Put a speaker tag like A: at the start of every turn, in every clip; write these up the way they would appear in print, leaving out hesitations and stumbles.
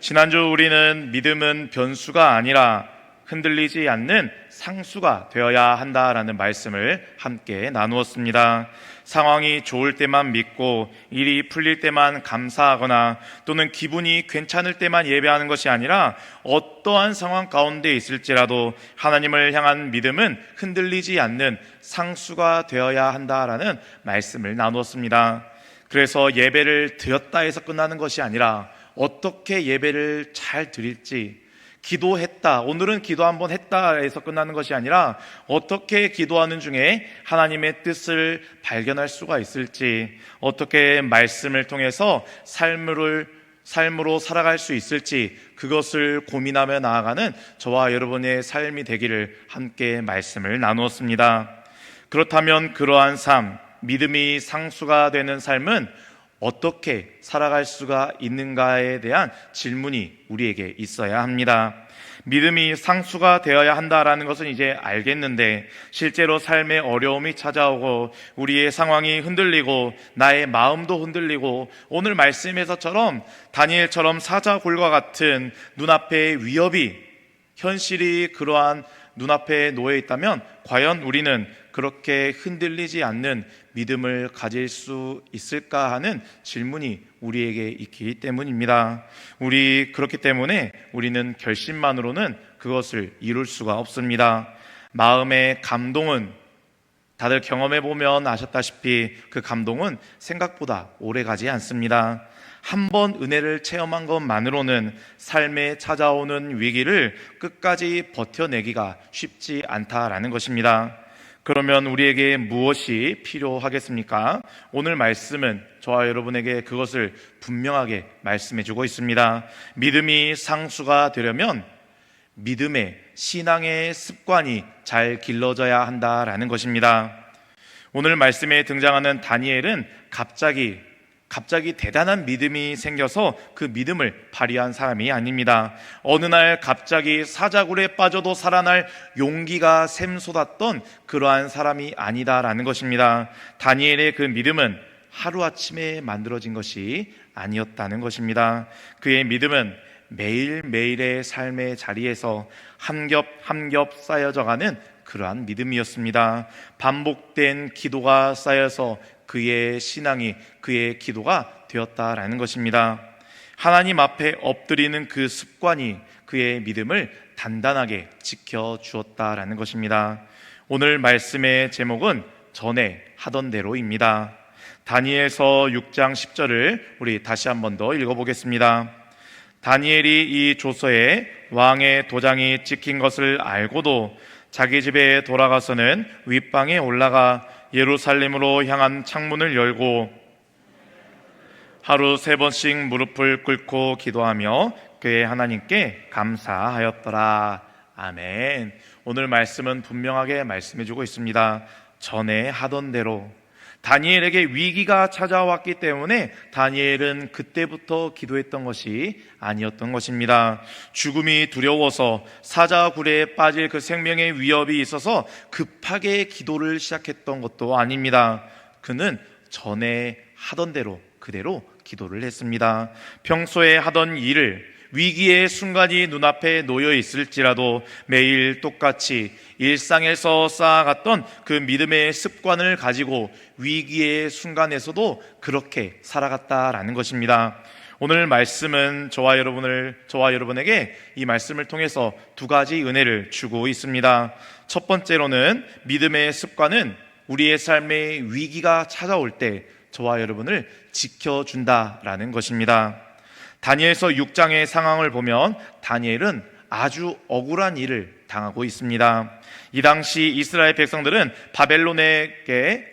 A: 지난주 우리는 믿음은 변수가 아니라 흔들리지 않는 상수가 되어야 한다라는 말씀을 함께 나누었습니다. 상황이 좋을 때만 믿고 일이 풀릴 때만 감사하거나 또는 기분이 괜찮을 때만 예배하는 것이 아니라 어떠한 상황 가운데 있을지라도 하나님을 향한 믿음은 흔들리지 않는 상수가 되어야 한다라는 말씀을 나누었습니다. 그래서 예배를 드렸다 해서 끝나는 것이 아니라 어떻게 예배를 잘 드릴지, 기도했다, 오늘은 기도 한번 했다 해서 끝나는 것이 아니라 어떻게 기도하는 중에 하나님의 뜻을 발견할 수가 있을지, 어떻게 말씀을 통해서 삶으로 살아갈 수 있을지, 그것을 고민하며 나아가는 저와 여러분의 삶이 되기를 함께 말씀을 나누었습니다. 그렇다면 그러한 삶, 믿음이 상수가 되는 삶은 어떻게 살아갈 수가 있는가에 대한 질문이 우리에게 있어야 합니다. 믿음이 상수가 되어야 한다라는 것은 이제 알겠는데, 실제로 삶에 어려움이 찾아오고 우리의 상황이 흔들리고 나의 마음도 흔들리고 오늘 말씀에서처럼 다니엘처럼 사자굴과 같은 눈앞에 위협이, 현실이 그러한 눈앞에 놓여 있다면 과연 우리는 그렇게 흔들리지 않는 믿음을 가질 수 있을까 하는 질문이 우리에게 있기 때문입니다. 그렇기 때문에 우리는 결심만으로는 그것을 이룰 수가 없습니다. 마음의 감동은 다들 경험해 보면 아셨다시피 그 감동은 생각보다 오래 가지 않습니다. 한 번 은혜를 체험한 것만으로는 삶에 찾아오는 위기를 끝까지 버텨내기가 쉽지 않다라는 것입니다. 그러면 우리에게 무엇이 필요하겠습니까? 오늘 말씀은 저와 여러분에게 그것을 분명하게 말씀해 주고 있습니다. 믿음이 상수가 되려면 믿음의, 신앙의 습관이 잘 길러져야 한다라는 것입니다. 오늘 말씀에 등장하는 다니엘은 갑자기 대단한 믿음이 생겨서 그 믿음을 발휘한 사람이 아닙니다. 어느 날 갑자기 사자굴에 빠져도 살아날 용기가 샘솟았던 그러한 사람이 아니다라는 것입니다. 다니엘의 그 믿음은 하루아침에 만들어진 것이 아니었다는 것입니다. 그의 믿음은 매일매일의 삶의 자리에서 한 겹 한 겹 쌓여져가는 그러한 믿음이었습니다. 반복된 기도가 쌓여서 그의 신앙이, 그의 기도가 되었다라는 것입니다. 하나님 앞에 엎드리는 그 습관이 그의 믿음을 단단하게 지켜주었다라는 것입니다. 오늘 말씀의 제목은 전에 하던 대로입니다. 다니엘서 6장 10절을 우리 다시 한 번 더 읽어보겠습니다. 다니엘이 이 조서에 왕의 도장이 찍힌 것을 알고도 자기 집에 돌아가서는 윗방에 올라가 예루살렘으로 향한 창문을 열고 하루 3번씩 무릎을 꿇고 기도하며 그의 하나님께 감사하였더라. 아멘. 오늘 말씀은 분명하게 말씀해주고 있습니다. 전에 하던 대로. 다니엘에게 위기가 찾아왔기 때문에 다니엘은 그때부터 기도했던 것이 아니었던 것입니다. 죽음이 두려워서 사자굴에 빠질 그 생명의 위협이 있어서 급하게 기도를 시작했던 것도 아닙니다. 그는 전에 하던 대로 그대로 기도를 했습니다. 평소에 하던 일을, 위기의 순간이 눈앞에 놓여 있을지라도 매일 똑같이 일상에서 쌓아갔던 그 믿음의 습관을 가지고 위기의 순간에서도 그렇게 살아갔다라는 것입니다. 오늘 말씀은 저와 여러분에게 이 말씀을 통해서 두 가지 은혜를 주고 있습니다. 첫 번째로는 믿음의 습관은 우리의 삶에 위기가 찾아올 때 저와 여러분을 지켜준다라는 것입니다. 다니엘서 6장의 상황을 보면 다니엘은 아주 억울한 일을 당하고 있습니다. 이 당시 이스라엘 백성들은 바벨론에게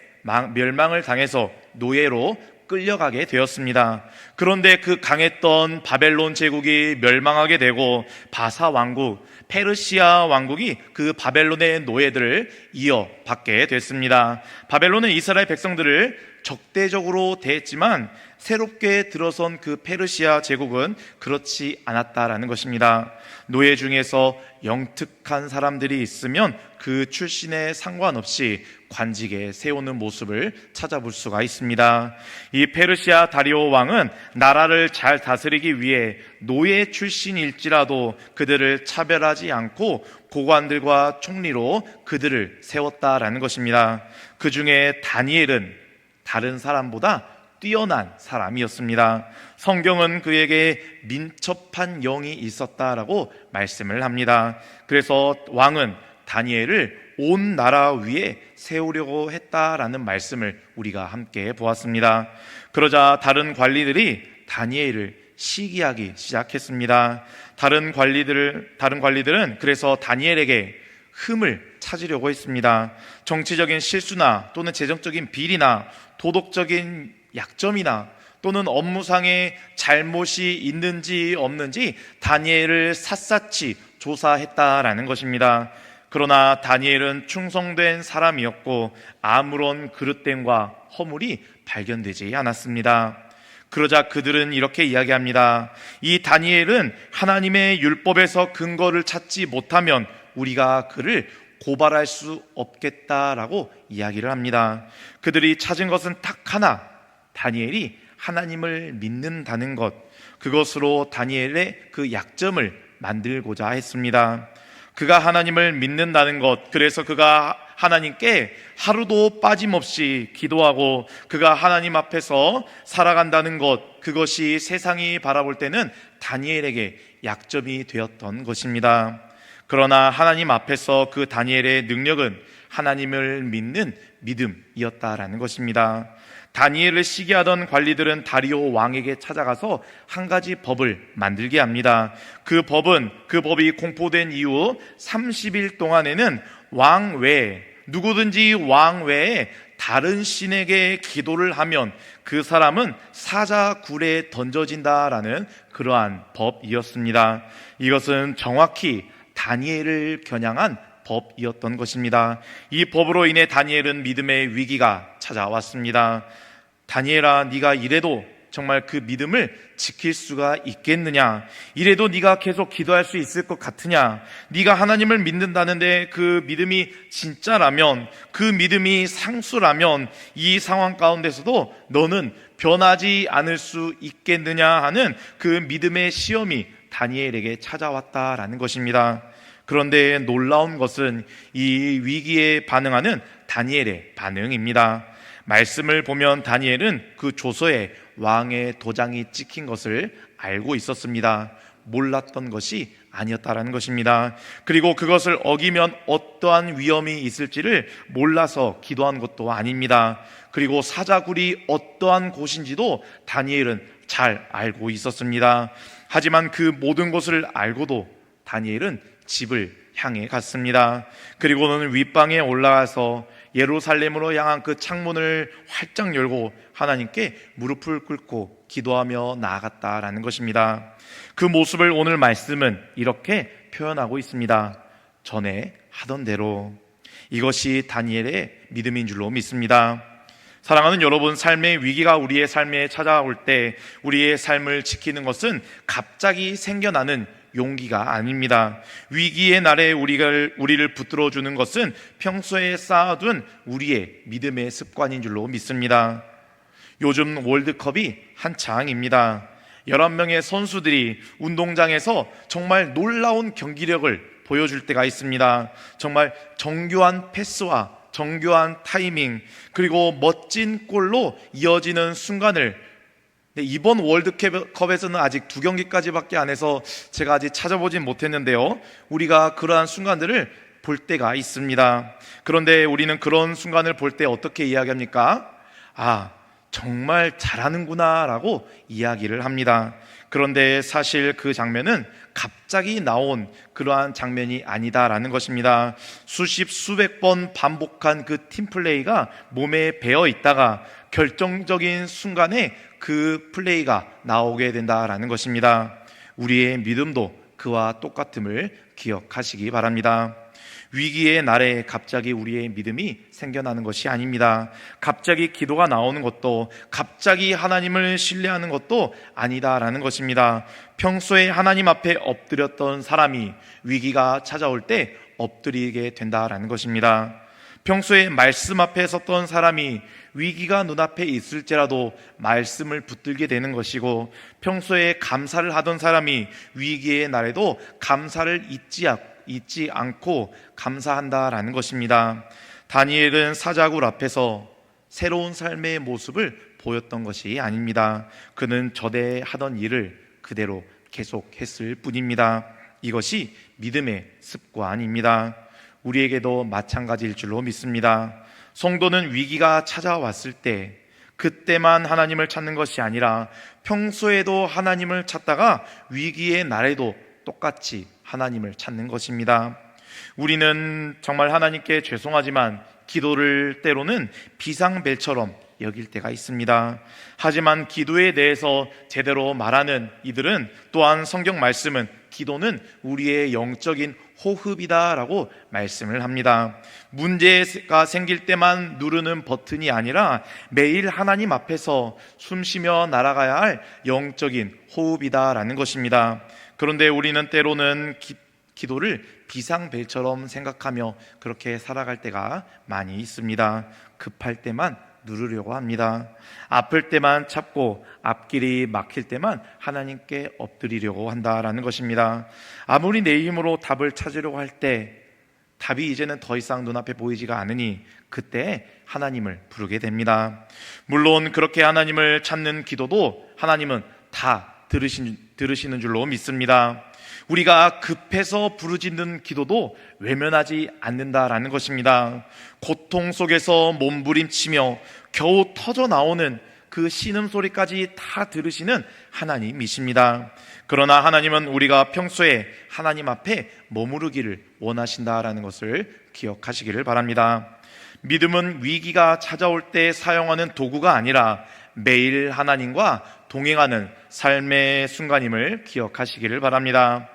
A: 멸망을 당해서 노예로 끌려가게 되었습니다. 그런데 그 강했던 바벨론 제국이 멸망하게 되고 바사 왕국, 페르시아 왕국이 그 바벨론의 노예들을 이어받게 됐습니다. 바벨론은 이스라엘 백성들을 적대적으로 대했지만 새롭게 들어선 그 페르시아 제국은 그렇지 않았다라는 것입니다. 노예 중에서 영특한 사람들이 있으면 그 출신에 상관없이 관직에 세우는 모습을 찾아볼 수가 있습니다. 이 페르시아 다리오 왕은 나라를 잘 다스리기 위해 노예 출신일지라도 그들을 차별하지 않고 고관들과 총리로 그들을 세웠다라는 것입니다. 그 중에 다니엘은 다른 사람보다 뛰어난 사람이었습니다. 성경은 그에게 민첩한 영이 있었다라고 말씀을 합니다. 그래서 왕은 다니엘을 온 나라 위에 세우려고 했다라는 말씀을 우리가 함께 보았습니다. 그러자 다른 관리들이 다니엘을 시기하기 시작했습니다. 다른 관리들은 그래서 다니엘에게 흠을 찾으려고 했습니다. 정치적인 실수나 또는 재정적인 비리나 도덕적인 약점이나 또는 업무상의 잘못이 있는지 없는지 다니엘을 샅샅이 조사했다라는 것입니다. 그러나 다니엘은 충성된 사람이었고 아무런 그릇됨과 허물이 발견되지 않았습니다. 그러자 그들은 이렇게 이야기합니다. 이 다니엘은 하나님의 율법에서 근거를 찾지 못하면 우리가 그를 고발할 수 없겠다라고 이야기를 합니다. 그들이 찾은 것은 딱 하나, 다니엘이 하나님을 믿는다는 것, 그것으로 다니엘의 그 약점을 만들고자 했습니다. 그가 하나님을 믿는다는 것, 그래서 그가 하나님께 하루도 빠짐없이 기도하고 그가 하나님 앞에서 살아간다는 것, 그것이 세상이 바라볼 때는 다니엘에게 약점이 되었던 것입니다. 그러나 하나님 앞에서 그 다니엘의 능력은 하나님을 믿는 믿음이었다라는 것입니다. 다니엘을 시기하던 관리들은 다리오 왕에게 찾아가서 한 가지 법을 만들게 합니다. 그 법이 공포된 이후 30일 동안에는 왕 외에, 누구든지 왕 외에 다른 신에게 기도를 하면 그 사람은 사자굴에 던져진다라는 그러한 법이었습니다. 이것은 정확히 다니엘을 겨냥한 법이었던 것입니다. 이 법으로 인해 다니엘은 믿음의 위기가 찾아왔습니다. 다니엘아, 네가 이래도 정말 그 믿음을 지킬 수가 있겠느냐? 이래도 네가 계속 기도할 수 있을 것 같으냐? 네가 하나님을 믿는다는데 그 믿음이 진짜라면, 그 믿음이 상수라면 이 상황 가운데서도 너는 변하지 않을 수 있겠느냐 하는 그 믿음의 시험이 다니엘에게 찾아왔다라는 것입니다. 그런데 놀라운 것은 이 위기에 반응하는 다니엘의 반응입니다. 말씀을 보면 다니엘은 그 조서에 왕의 도장이 찍힌 것을 알고 있었습니다. 몰랐던 것이 아니었다라는 것입니다. 그리고 그것을 어기면 어떠한 위험이 있을지를 몰라서 기도한 것도 아닙니다. 그리고 사자굴이 어떠한 곳인지도 다니엘은 잘 알고 있었습니다. 하지만 그 모든 것을 알고도 다니엘은 집을 향해 갔습니다. 그리고는 윗방에 올라가서 예루살렘으로 향한 그 창문을 활짝 열고 하나님께 무릎을 꿇고 기도하며 나아갔다라는 것입니다. 그 모습을 오늘 말씀은 이렇게 표현하고 있습니다. 전에 하던 대로. 이것이 다니엘의 믿음인 줄로 믿습니다. 사랑하는 여러분, 삶의 위기가 우리의 삶에 찾아올 때 우리의 삶을 지키는 것은 갑자기 생겨나는 용기가 아닙니다. 위기의 날에 우리를 붙들어주는 것은 평소에 쌓아둔 우리의 믿음의 습관인 줄로 믿습니다. 요즘 월드컵이 한창입니다. 11명의 선수들이 운동장에서 정말 놀라운 경기력을 보여줄 때가 있습니다. 정말 정교한 패스와 정교한 타이밍, 그리고 멋진 골로 이어지는 순간을, 이번 월드컵에서는 아직 2경기까지밖에 안 해서 제가 아직 찾아보진 못했는데요, 우리가 그러한 순간들을 볼 때가 있습니다. 그런데 우리는 그런 순간을 볼 때 어떻게 이야기합니까? 아, 정말 잘하는구나 라고 이야기를 합니다. 그런데 사실 그 장면은 갑자기 나온 그러한 장면이 아니다라는 것입니다. 수십 수백 번 반복한 그 팀플레이가 몸에 배어 있다가 결정적인 순간에 그 플레이가 나오게 된다라는 것입니다. 우리의 믿음도 그와 똑같음을 기억하시기 바랍니다. 위기의 날에 갑자기 우리의 믿음이 생겨나는 것이 아닙니다. 갑자기 기도가 나오는 것도, 갑자기 하나님을 신뢰하는 것도 아니다라는 것입니다. 평소에 하나님 앞에 엎드렸던 사람이 위기가 찾아올 때 엎드리게 된다라는 것입니다. 평소에 말씀 앞에 섰던 사람이 위기가 눈앞에 있을지라도 말씀을 붙들게 되는 것이고, 평소에 감사를 하던 사람이 위기의 날에도 감사를 잊지 않고 감사한다라는 것입니다. 다니엘은 사자굴 앞에서 새로운 삶의 모습을 보였던 것이 아닙니다. 그는 저대 하던 일을 그대로 계속했을 뿐입니다. 이것이 믿음의 습관입니다. 우리에게도 마찬가지일 줄로 믿습니다. 성도는 위기가 찾아왔을 때 그때만 하나님을 찾는 것이 아니라 평소에도 하나님을 찾다가 위기의 날에도 똑같이 하나님을 찾는 것입니다. 우리는 정말 하나님께 죄송하지만 기도를 때로는 비상벨처럼 여길 때가 있습니다. 하지만 기도에 대해서 제대로 말하는 이들은, 또한 성경 말씀은 기도는 우리의 영적인 호흡이다라고 말씀을 합니다. 문제가 생길 때만 누르는 버튼이 아니라 매일 하나님 앞에서 숨쉬며 날아가야 할 영적인 호흡이다라는 것입니다. 그런데 우리는 때로는 기도를 비상벨처럼 생각하며 그렇게 살아갈 때가 많이 있습니다. 급할 때만 누르려고 합니다. 아플 때만 참고 앞길이 막힐 때만 하나님께 엎드리려고 한다라는 것입니다. 아무리 내 힘으로 답을 찾으려고 할 때 답이 이제는 더 이상 눈앞에 보이지가 않으니 그때 하나님을 부르게 됩니다. 물론 그렇게 하나님을 찾는 기도도 하나님은 다 들으시는 줄로 믿습니다. 우리가 급해서 부르짖는 기도도 외면하지 않는다라는 것입니다. 고통 속에서 몸부림치며 겨우 터져 나오는 그 신음소리까지 다 들으시는 하나님이십니다. 그러나 하나님은 우리가 평소에 하나님 앞에 머무르기를 원하신다라는 것을 기억하시기를 바랍니다. 믿음은 위기가 찾아올 때 사용하는 도구가 아니라 매일 하나님과 동행하는 삶의 순간임을 기억하시기를 바랍니다.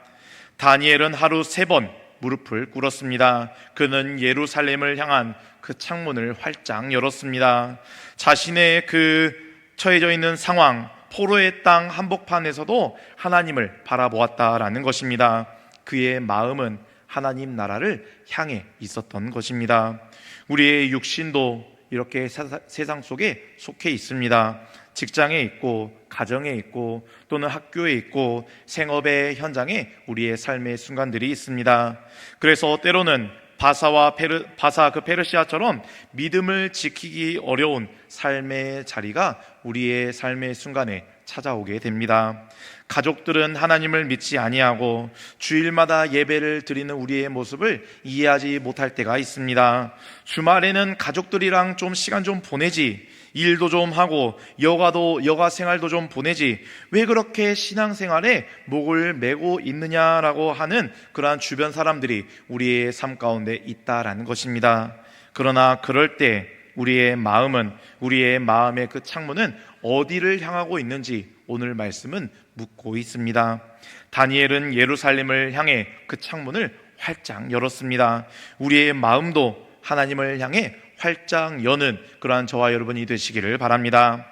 A: 다니엘은 하루 3번 무릎을 꿇었습니다. 그는 예루살렘을 향한 그 창문을 활짝 열었습니다. 자신의 그 처해져 있는 상황, 포로의 땅 한복판에서도 하나님을 바라보았다라는 것입니다. 그의 마음은 하나님 나라를 향해 있었던 것입니다. 우리의 육신도 이렇게 세상 속에 속해 있습니다. 직장에 있고, 가정에 있고, 또는 학교에 있고, 생업의 현장에 우리의 삶의 순간들이 있습니다. 그래서 때로는 바사 그 페르시아처럼 믿음을 지키기 어려운 삶의 자리가 우리의 삶의 순간에 찾아오게 됩니다. 가족들은 하나님을 믿지 아니하고 주일마다 예배를 드리는 우리의 모습을 이해하지 못할 때가 있습니다. 주말에는 가족들이랑 좀 시간 좀 보내지, 일도 좀 하고 여가 생활도 좀 보내지, 왜 그렇게 신앙생활에 목을 메고 있느냐라고 하는 그러한 주변 사람들이 우리의 삶 가운데 있다라는 것입니다. 그러나 그럴 때 우리의 마음의 그 창문은 어디를 향하고 있는지 오늘 말씀은 묻고 있습니다. 다니엘은 예루살렘을 향해 그 창문을 활짝 열었습니다. 우리의 마음도 하나님을 향해 활짝 여는 그러한 저와 여러분이 되시기를 바랍니다.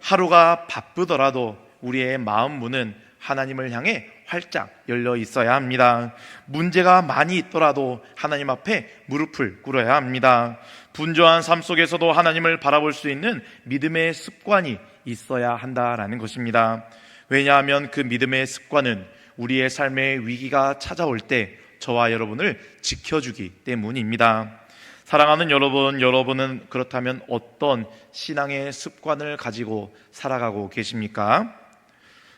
A: 하루가 바쁘더라도 우리의 마음 문은 하나님을 향해 활짝 열려 있어야 합니다. 문제가 많이 있더라도 하나님 앞에 무릎을 꿇어야 합니다. 분주한 삶 속에서도 하나님을 바라볼 수 있는 믿음의 습관이 있어야 한다라는 것입니다. 왜냐하면 그 믿음의 습관은 우리의 삶에 위기가 찾아올 때 저와 여러분을 지켜주기 때문입니다. 사랑하는 여러분은 그렇다면 어떤 신앙의 습관을 가지고 살아가고 계십니까?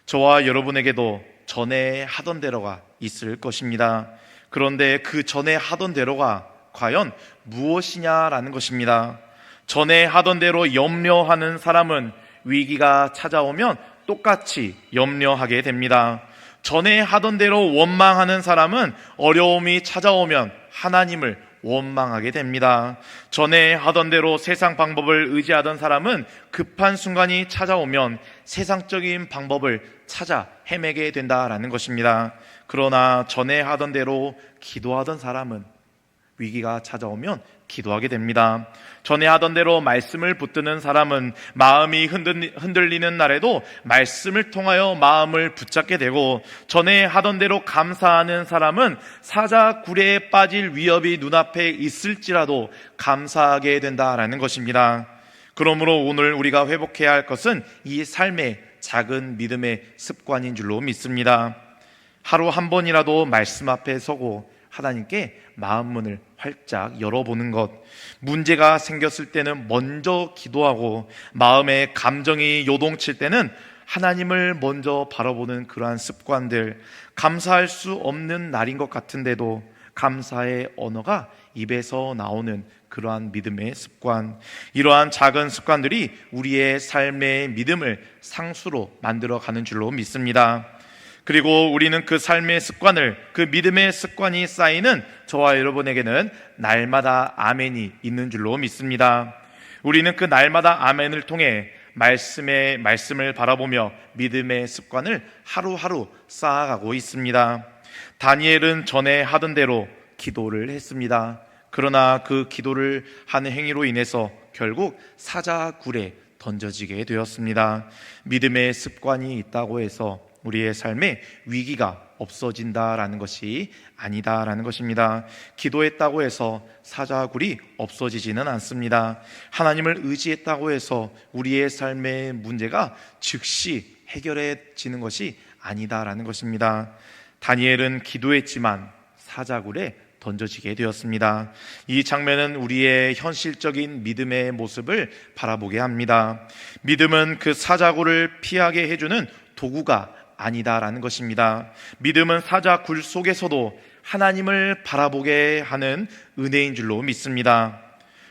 A: 저와 여러분에게도 전에 하던 대로가 있을 것입니다. 그런데 그 전에 하던 대로가 과연 무엇이냐라는 것입니다. 전에 하던 대로 염려하는 사람은 위기가 찾아오면 똑같이 염려하게 됩니다. 전에 하던 대로 원망하는 사람은 어려움이 찾아오면 하나님을 원망하게 됩니다. 전에 하던 대로 세상 방법을 의지하던 사람은 급한 순간이 찾아오면 세상적인 방법을 찾아 헤매게 된다라는 것입니다. 그러나 전에 하던 대로 기도하던 사람은 위기가 찾아오면 기도하게 됩니다. 전에 하던 대로 말씀을 붙드는 사람은 마음이 흔들리는 날에도 말씀을 통하여 마음을 붙잡게 되고, 전에 하던 대로 감사하는 사람은 사자굴에 빠질 위협이 눈앞에 있을지라도 감사하게 된다라는 것입니다. 그러므로 오늘 우리가 회복해야 할 것은 이 삶의 작은 믿음의 습관인 줄로 믿습니다. 하루 한 번이라도 말씀 앞에 서고 하나님께 마음 문을 활짝 열어보는 것, 문제가 생겼을 때는 먼저 기도하고 마음의 감정이 요동칠 때는 하나님을 먼저 바라보는 그러한 습관들, 감사할 수 없는 날인 것 같은데도 감사의 언어가 입에서 나오는 그러한 믿음의 습관, 이러한 작은 습관들이 우리의 삶의 믿음을 상수로 만들어가는 줄로 믿습니다. 그리고 우리는 그 삶의 습관을, 그 믿음의 습관이 쌓이는 저와 여러분에게는 날마다 아멘이 있는 줄로 믿습니다. 우리는 그 날마다 아멘을 통해 말씀을 바라보며 믿음의 습관을 하루하루 쌓아가고 있습니다. 다니엘은 전에 하던 대로 기도를 했습니다. 그러나 그 기도를 하는 행위로 인해서 결국 사자굴에 던져지게 되었습니다. 믿음의 습관이 있다고 해서 우리의 삶에 위기가 없어진다라는 것이 아니다라는 것입니다. 기도했다고 해서 사자굴이 없어지지는 않습니다. 하나님을 의지했다고 해서 우리의 삶의 문제가 즉시 해결해지는 것이 아니다라는 것입니다. 다니엘은 기도했지만 사자굴에 던져지게 되었습니다. 이 장면은 우리의 현실적인 믿음의 모습을 바라보게 합니다. 믿음은 그 사자굴을 피하게 해주는 도구가 아니다라는 것입니다. 믿음은 사자굴 속에서도 하나님을 바라보게 하는 은혜인 줄로 믿습니다.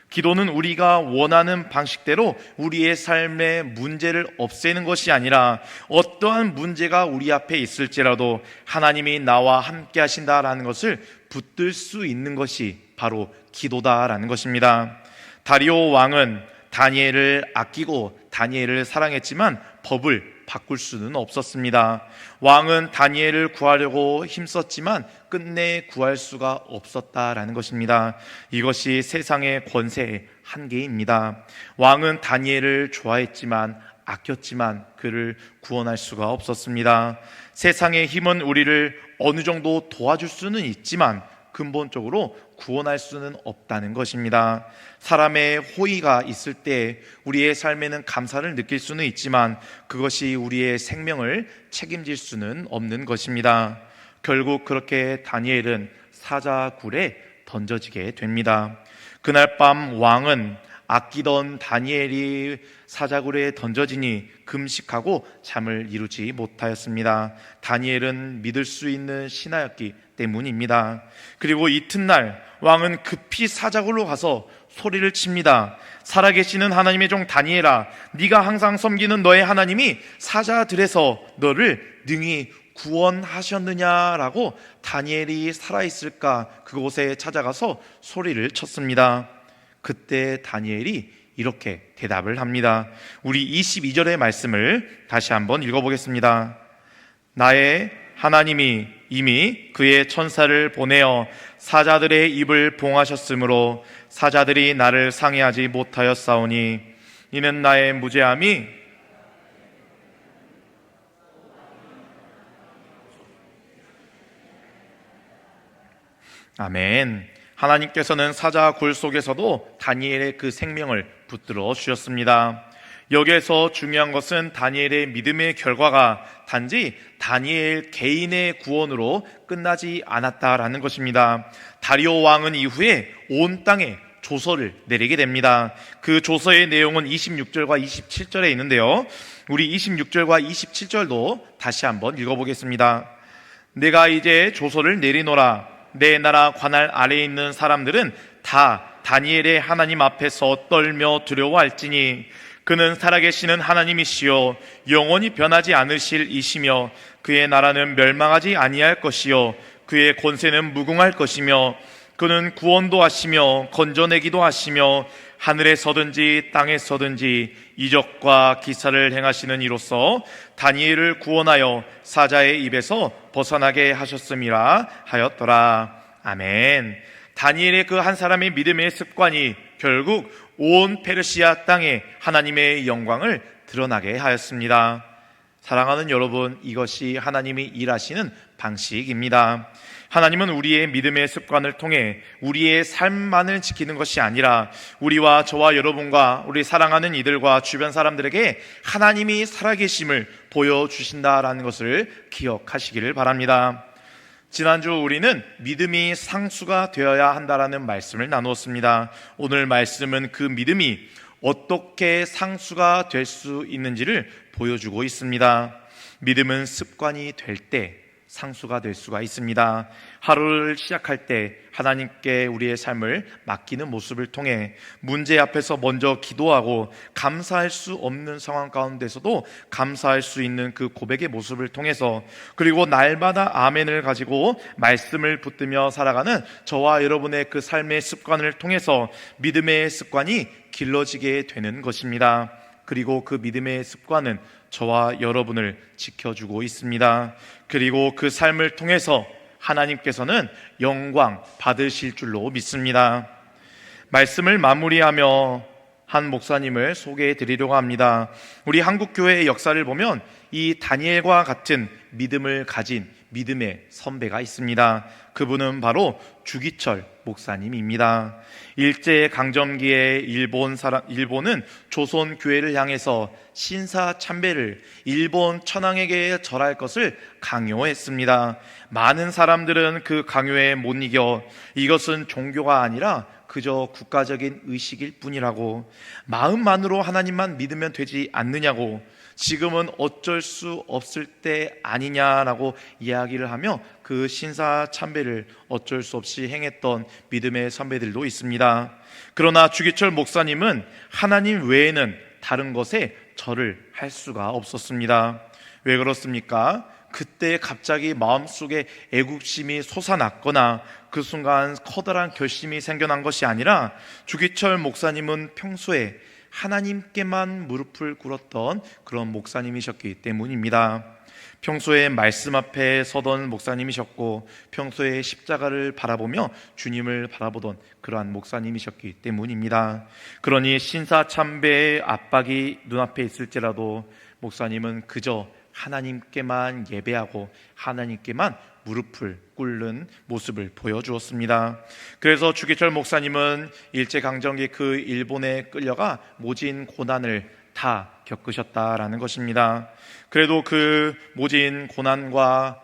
A: 기도는 우리가 원하는 방식대로 우리의 삶의 문제를 없애는 것이 아니라 어떠한 문제가 우리 앞에 있을지라도 하나님이 나와 함께 하신다라는 것을 붙들 수 있는 것이 바로 기도다라는 것입니다. 다리오 왕은 다니엘을 아끼고 다니엘을 사랑했지만 법을 바꿀 수는 없었습니다. 왕은 다니엘을 구하려고 힘썼지만 끝내 구할 수가 없었다라는 것입니다. 이것이 세상의 권세의 한계입니다. 왕은 다니엘을 좋아했지만 아꼈지만 그를 구원할 수가 없었습니다. 세상의 힘은 우리를 어느 정도 도와줄 수는 있지만 근본적으로 구원할 수는 없다는 것입니다. 사람의 호의가 있을 때 우리의 삶에는 감사를 느낄 수는 있지만 그것이 우리의 생명을 책임질 수는 없는 것입니다. 결국 그렇게 다니엘은 사자굴에 던져지게 됩니다. 그날 밤 왕은 아끼던 다니엘이 사자굴에 던져지니 금식하고 잠을 이루지 못하였습니다. 다니엘은 믿을 수 있는 신하였기 때문입니다. 그리고 이튿날 왕은 급히 사자굴로 가서 소리를 칩니다. 살아계시는 하나님의 종 다니엘아, 네가 항상 섬기는 너의 하나님이 사자들에서 너를 능히 구원하셨느냐라고 다니엘이 살아있을까 그곳에 찾아가서 소리를 쳤습니다. 그때 다니엘이 이렇게 대답을 합니다. 우리 22절의 말씀을 다시 한번 읽어보겠습니다. 나의 하나님이 이미 그의 천사를 보내어 사자들의 입을 봉하셨으므로 사자들이 나를 상해하지 못하였사오니 이는 나의 무죄함이 아멘. 하나님께서는 사자굴 속에서도 다니엘의 그 생명을 붙들어 주셨습니다. 여기에서 중요한 것은 다니엘의 믿음의 결과가 단지 다니엘 개인의 구원으로 끝나지 않았다라는 것입니다. 다리오 왕은 이후에 온 땅에 조서를 내리게 됩니다. 그 조서의 내용은 26절과 27절에 있는데요, 우리 26절과 27절도 다시 한번 읽어보겠습니다. 내가 이제 조서를 내리노라. 내 나라 관할 아래에 있는 사람들은 다 다니엘의 하나님 앞에서 떨며 두려워할지니 그는 살아계시는 하나님이시요 영원히 변하지 않으실 이시며 그의 나라는 멸망하지 아니할 것이요 그의 권세는 무궁할 것이며 그는 구원도 하시며 건져내기도 하시며 하늘에 서든지 땅에 서든지 이적과 기사를 행하시는 이로써 다니엘을 구원하여 사자의 입에서 벗어나게 하셨음이라 하였더라. 아멘. 다니엘의 그 한 사람의 믿음의 습관이 결국 온 페르시아 땅에 하나님의 영광을 드러나게 하였습니다. 사랑하는 여러분, 이것이 하나님이 일하시는 방식입니다. 하나님은 우리의 믿음의 습관을 통해 우리의 삶만을 지키는 것이 아니라 우리와 저와 여러분과 우리 사랑하는 이들과 주변 사람들에게 하나님이 살아계심을 보여주신다라는 것을 기억하시기를 바랍니다. 지난주 우리는 믿음이 상수가 되어야 한다라는 말씀을 나누었습니다. 오늘 말씀은 그 믿음이 어떻게 상수가 될 수 있는지를 보여주고 있습니다. 믿음은 습관이 될 때 상수가 될 수가 있습니다. 하루를 시작할 때 하나님께 우리의 삶을 맡기는 모습을 통해 문제 앞에서 먼저 기도하고 감사할 수 없는 상황 가운데서도 감사할 수 있는 그 고백의 모습을 통해서, 그리고 날마다 아멘을 가지고 말씀을 붙들며 살아가는 저와 여러분의 그 삶의 습관을 통해서 믿음의 습관이 길러지게 되는 것입니다. 그리고 그 믿음의 습관은 저와 여러분을 지켜주고 있습니다. 그리고 그 삶을 통해서 하나님께서는 영광 받으실 줄로 믿습니다. 말씀을 마무리하며 한 목사님을 소개해 드리려고 합니다. 우리 한국교회의 역사를 보면 이 다니엘과 같은 믿음을 가진 믿음의 선배가 있습니다. 그분은 바로 주기철 목사님입니다. 일제강점기에 일본은 조선 교회를 향해서 신사 참배를 일본 천황에게 절할 것을 강요했습니다. 많은 사람들은 그 강요에 못 이겨 이것은 종교가 아니라 그저 국가적인 의식일 뿐이라고, 마음만으로 하나님만 믿으면 되지 않느냐고, 지금은 어쩔 수 없을 때 아니냐라고 이야기를 하며 그 신사 참배를 어쩔 수 없이 행했던 믿음의 선배들도 있습니다. 그러나 주기철 목사님은 하나님 외에는 다른 것에 절을 할 수가 없었습니다. 왜 그렇습니까? 그때 갑자기 마음속에 애국심이 솟아났거나 그 순간 커다란 결심이 생겨난 것이 아니라 주기철 목사님은 평소에 하나님께만 무릎을 꿇었던 그런 목사님이셨기 때문입니다. 평소에 말씀 앞에 서던 목사님이셨고 평소에 십자가를 바라보며 주님을 바라보던 그러한 목사님이셨기 때문입니다. 그러니 신사참배의 압박이 눈앞에 있을지라도 목사님은 그저 하나님께만 예배하고 하나님께만 무릎을 꿇는 모습을 보여주었습니다. 그래서 주기철 목사님은 일제강점기 그 일본에 끌려가 모진 고난을 다 겪으셨다라는 것입니다. 그래도 그 모진 고난과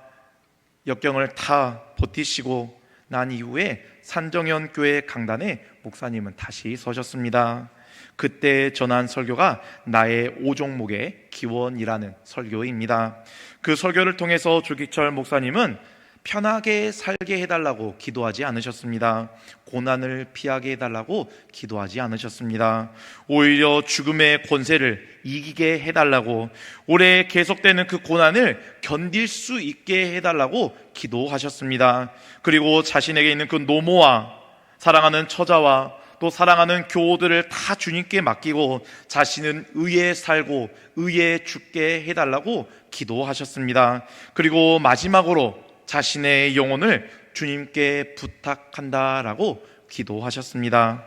A: 역경을 다 버티시고 난 이후에 산정현 교회 강단에 목사님은 다시 서셨습니다. 그때 전한 설교가 나의 오종목의 기원이라는 설교입니다. 그 설교를 통해서 주기철 목사님은 편하게 살게 해달라고 기도하지 않으셨습니다. 고난을 피하게 해달라고 기도하지 않으셨습니다. 오히려 죽음의 권세를 이기게 해달라고, 오래 계속되는 그 고난을 견딜 수 있게 해달라고 기도하셨습니다. 그리고 자신에게 있는 그 노모와 사랑하는 처자와 또 사랑하는 교우들을 다 주님께 맡기고 자신은 의에 살고 의에 죽게 해달라고 기도하셨습니다. 그리고 마지막으로 자신의 영혼을 주님께 부탁한다라고 기도하셨습니다.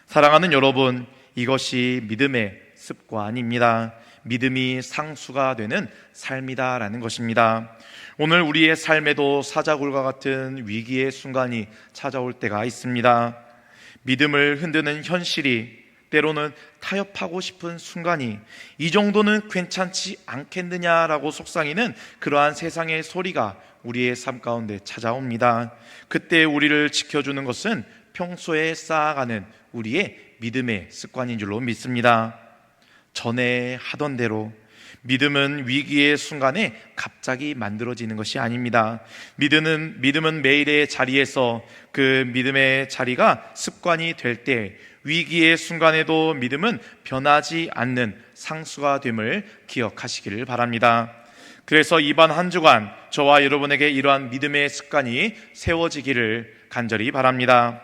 A: 사랑하는 여러분, 이것이 믿음의 습관입니다. 믿음이 상수가 되는 삶이다라는 것입니다. 오늘 우리의 삶에도 사자굴과 같은 위기의 순간이 찾아올 때가 있습니다. 믿음을 흔드는 현실이, 때로는 타협하고 싶은 순간이, 이 정도는 괜찮지 않겠느냐라고 속상이는 그러한 세상의 소리가 우리의 삶 가운데 찾아옵니다. 그때 우리를 지켜주는 것은 평소에 쌓아가는 우리의 믿음의 습관인 줄로 믿습니다. 전에 하던 대로, 믿음은 위기의 순간에 갑자기 만들어지는 것이 아닙니다. 믿음은 매일의 자리에서 그 믿음의 자리가 습관이 될 때 위기의 순간에도 믿음은 변하지 않는 상수가 됨을 기억하시기를 바랍니다. 그래서 이번 한 주간 저와 여러분에게 이러한 믿음의 습관이 세워지기를 간절히 바랍니다.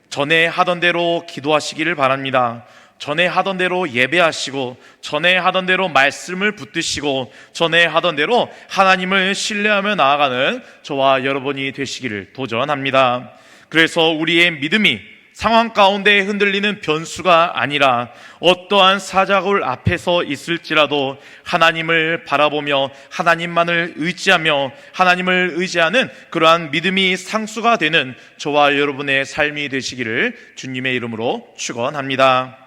A: 전에 하던 대로 기도하시기를 바랍니다. 전에 하던 대로 예배하시고, 전에 하던 대로 말씀을 붙드시고, 전에 하던 대로 하나님을 신뢰하며 나아가는 저와 여러분이 되시기를 도전합니다. 그래서 우리의 믿음이 상황 가운데 흔들리는 변수가 아니라 어떠한 사자굴 앞에서 있을지라도 하나님을 바라보며 하나님만을 의지하며 하나님을 의지하는 그러한 믿음이 상수가 되는 저와 여러분의 삶이 되시기를 주님의 이름으로 축원합니다.